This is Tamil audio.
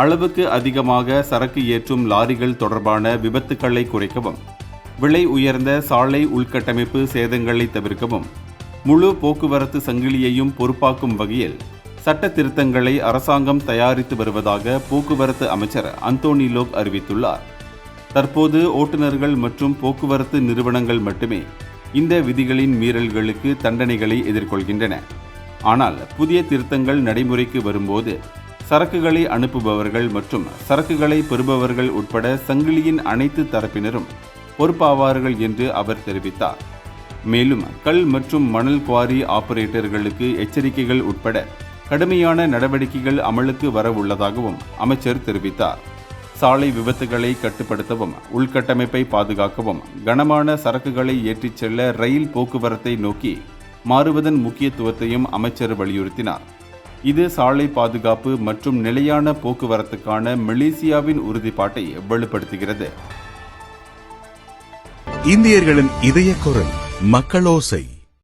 அளவுக்கு அதிகமாக சரக்கு ஏற்றும் லாரிகள் தொடர்பான விபத்துக்களை குறைக்கவும், விலை உயர்ந்த சாலை உள்கட்டமைப்பு சேதங்களை தவிர்க்கவும், முழு போக்குவரத்து சங்கிலியையும் பொறுப்பாக்கும் வகையில் சட்ட திருத்தங்களை அரசாங்கம் தயாரித்து வருவதாக போக்குவரத்து அமைச்சர் அந்தோனி லோக் அறிவித்துள்ளார். தற்போது ஓட்டுநர்கள் மற்றும் போக்குவரத்து நிறுவனங்கள் மட்டுமே இந்த விதிகளின் மீறல்களுக்கு தண்டனைகளை எதிர்கொள்கின்றன. ஆனால் புதிய திருத்தங்கள் நடைமுறைக்கு வரும்போது சரக்குகளை அனுப்புபவர்கள் மற்றும் சரக்குகளை பெறுபவர்கள் உட்பட சங்கிலியின் அனைத்து தரப்பினரும் பொறுப்பாவார்கள் என்று அவர் தெரிவித்தார். மேலும் கல் மற்றும் மணல் குவாரி ஆபரேட்டர்களுக்கு எச்சரிக்கைகள் உட்பட கடுமையான நடவடிக்கைகள் அமலுக்கு வரவுள்ளதாகவும் அமைச்சர் தெரிவித்தார். சாலை விபத்துகளை கட்டுப்படுத்தவும், உள்கட்டமைப்பை பாதுகாக்கவும், கனமான சரக்குகளை ஏற்றிச் செல்ல ரயில் போக்குவரத்தை நோக்கி மாறுவதன் முக்கியத்துவத்தையும் அமைச்சர் வலியுறுத்தினார். இது சாலை பாதுகாப்பு மற்றும் நிலையான போக்குவரத்துக்கான மலேசியாவின் உறுதிப்பாட்டை வலுப்படுத்துகிறது. இந்தியர்களின் இதய குரல் மக்களோசை.